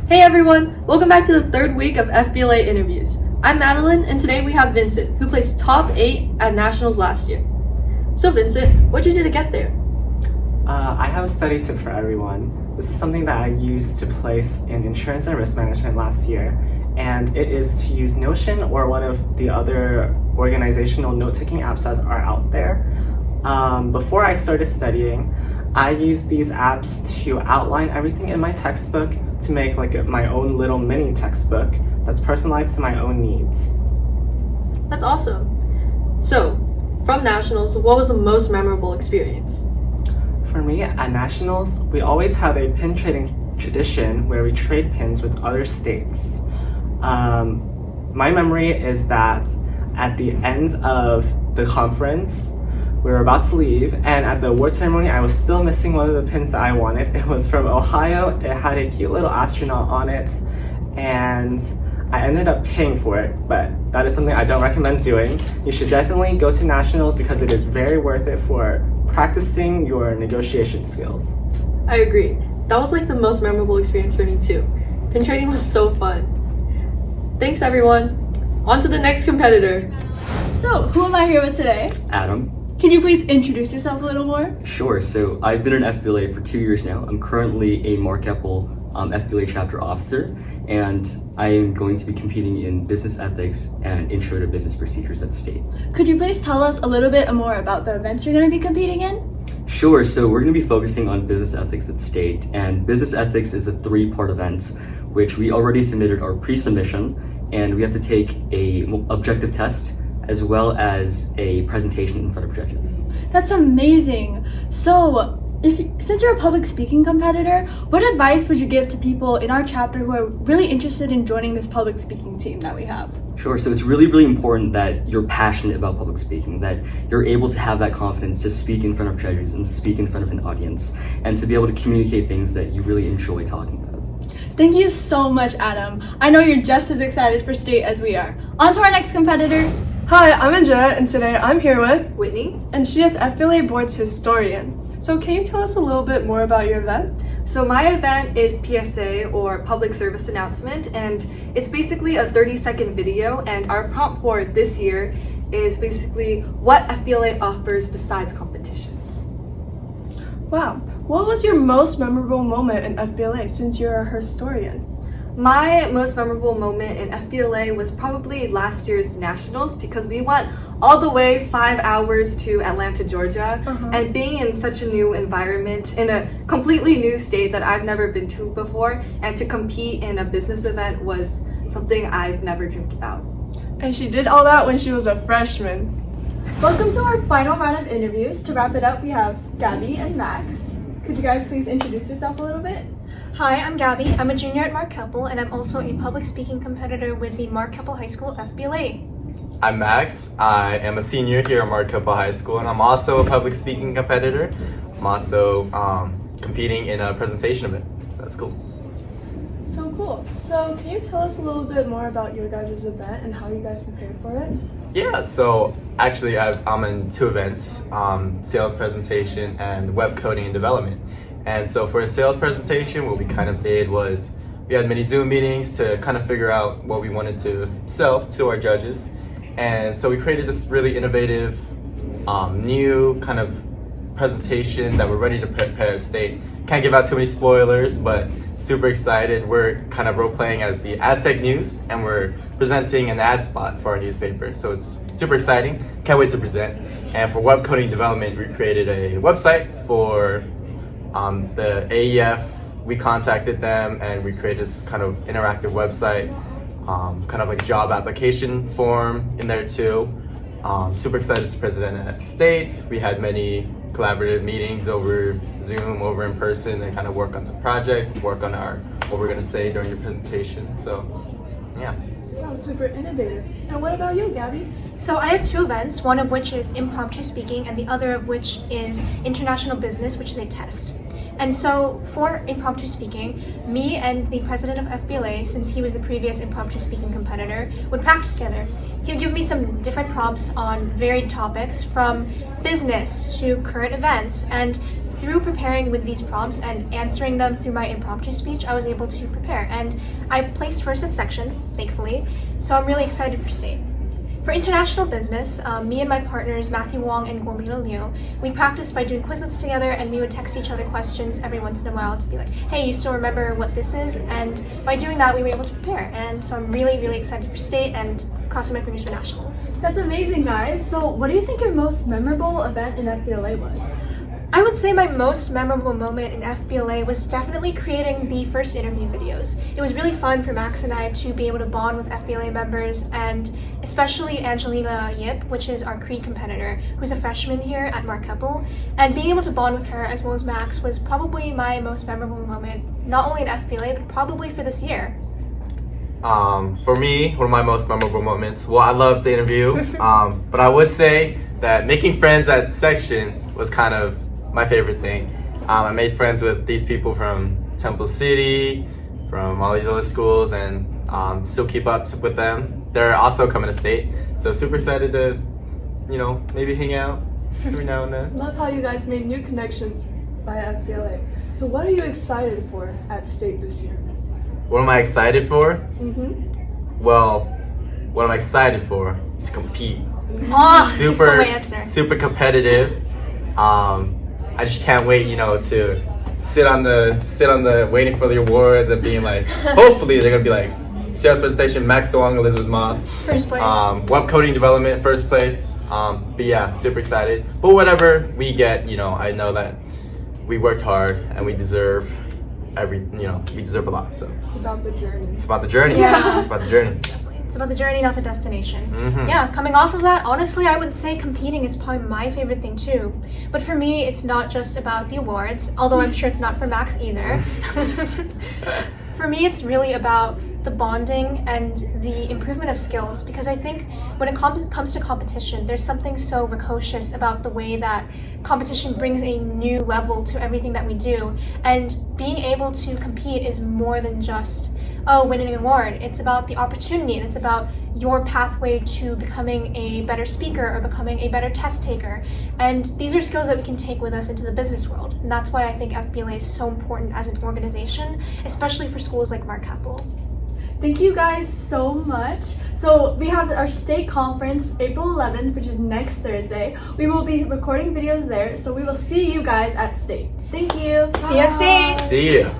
Hey everyone! Welcome back to the third week of FBLA interviews. I'm Madeline, and today we have Vincent, who placed top 8 at Nationals last year. So Vincent, what'd you do to get there? I have a study tip for everyone. This is something that I used to place in insurance and risk management last year, and it is to use Notion or one of the other organizational note-taking apps that are out there. Before I started studying, I used these apps to outline everything in my textbook to make my own little mini textbook that's personalized to my own needs. That's awesome. So, from Nationals, what was the most memorable experience? For me, at Nationals, we always have a pin trading tradition where we trade pins with other states. My memory is that at the end of the conference, we were about to leave, and at the award ceremony, I was still missing one of the pins that I wanted. It was from Ohio. It had a cute little astronaut on it, and I ended up paying for it, but that is something I don't recommend doing. You should definitely go to Nationals because it is very worth it for practicing your negotiation skills. I agree. That was the most memorable experience for me too. Pin trading was so fun. Thanks everyone. On to the next competitor. So, who am I here with today? Adam. Can you please introduce yourself a little more? Sure, so I've been an FBLA for 2 years now. I'm currently a Mark Epple FBLA chapter officer, and I am going to be competing in business ethics and intro to business procedures at state. Could you please tell us a little bit more about the events you're going to be competing in? Sure, so we're going to be focusing on business ethics at state, and business ethics is a 3-part event, which we already submitted our pre-submission, and we have to take a objective test as well as a presentation in front of judges. That's amazing. So, since you're a public speaking competitor, what advice would you give to people in our chapter who are really interested in joining this public speaking team that we have? Sure, so it's really important that you're passionate about public speaking, that you're able to have that confidence to speak in front of judges and speak in front of an audience, and to be able to communicate things that you really enjoy talking about. Thank you so much, Adam. I know you're just as excited for state as we are. On to our next competitor. Hi, I'm Anjaya, and today I'm here with Whitney. and she is FBLA Board's historian. So can you tell us a little bit more about your event? So my event is PSA, or Public Service Announcement, and it's basically a 30-second video, and our prompt for this year is basically what FBLA offers besides competitions. Wow, what was your most memorable moment in FBLA since you're a historian? My most memorable moment in FBLA was probably last year's Nationals, because we went all the way 5 hours to Atlanta, Georgia, and being in such a new environment, in a completely new state that I've never been to before, and to compete in a business event was something I've never dreamed about. And she did all that when she was a freshman. Welcome to our final round of interviews. To wrap it up, we have Gabby and Max. Could you guys please introduce yourself a little bit? Hi, I'm Gabby. I'm a junior at Mark Epple, and I'm also a public speaking competitor with the Mark Epple High School FBLA. I'm Max. I am a senior here at Mark Epple High School, and I'm also a public speaking competitor. I'm also competing in a presentation event. That's cool. So cool. So can you tell us a little bit more about your guys' event and how you guys prepared for it? Yeah, so actually I'm in 2 events, sales presentation and web coding and development. And so for a sales presentation, what we kind of did was we had many Zoom meetings to kind of figure out what we wanted to sell to our judges. And so we created this really innovative, new kind of presentation that we're ready to prepare at state. Can't give out too many spoilers, but super excited. We're kind of role-playing as the Aztec News, and we're presenting an ad spot for our newspaper. So it's super exciting. Can't wait to present. And for web coding development, we created a website for the AEF. We contacted them and we created this kind of interactive website, kind of like job application form in there too. Super excited to present at state. We had many collaborative meetings over Zoom, over in person, and kind of work on the project, work on what we're gonna say during the presentation. So, yeah. Sounds super innovative. And what about you, Gabby? So I have 2 events, one of which is impromptu speaking, and the other of which is international business, which is a test. And so for impromptu speaking, me and the president of FBLA, since he was the previous impromptu speaking competitor, would practice together. He would give me some different prompts on varied topics, from business to current events, and through preparing with these prompts and answering them through my impromptu speech, I was able to prepare. And I placed first in section, thankfully, so I'm really excited for state. For international business, me and my partners, Matthew Wong and Guolina Liu, we practiced by doing Quizlets together, and we would text each other questions every once in a while to be like, hey, you still remember what this is? And by doing that, we were able to prepare. And so I'm really, really excited for state and crossing my fingers for nationals. That's amazing, guys. So what do you think your most memorable event in FBLA was? I would say my most memorable moment in FBLA was definitely creating the first interview videos. It was really fun for Max and I to be able to bond with FBLA members, and especially Angelina Yip, which is our Creed competitor, who's a freshman here at Marquette. And being able to bond with her as well as Max was probably my most memorable moment, not only in FBLA, but probably for this year. For me, one of my most memorable moments, well, I love the interview, but I would say that making friends at section was kind of my favorite thing. I made friends with these people from Temple City, from all these other schools, and still keep up with them. They're also coming to state, so super excited to, maybe hang out every now and then. Love how you guys made new connections by FBLA. So what are you excited for at state this year? What am I excited for? Mm-hmm. Well, what I'm excited for is to compete. Oh, you stole my answer. Super competitive. I just can't wait, to sit on the waiting for the awards and being like, hopefully they're gonna be like, sales presentation, Max DeWong, Elizabeth Ma. First place. Web coding development, first place. But yeah, super excited. But whatever we get, I know that we worked hard and we deserve we deserve a lot. So It's about the journey. it's about the journey. Yeah. It's about the journey. It's about the journey, not the destination. Mhm. Yeah, coming off of that, honestly, I would say competing is probably my favorite thing too. But for me, it's not just about the awards, although I'm sure it's not for Max either. For me, it's really about the bonding and the improvement of skills, because I think when it comes to competition, there's something so precocious about the way that competition brings a new level to everything that we do. And being able to compete is more than just winning an award. It's about the opportunity, and it's about your pathway to becoming a better speaker or becoming a better test taker. And these are skills that we can take with us into the business world. And that's why I think FBLA is so important as an organization, especially for schools like Marquette. Thank you guys so much. So we have our state conference April 11th, which is next Thursday. We will be recording videos there, so we will see you guys at state. Thank you. See you at state. See ya.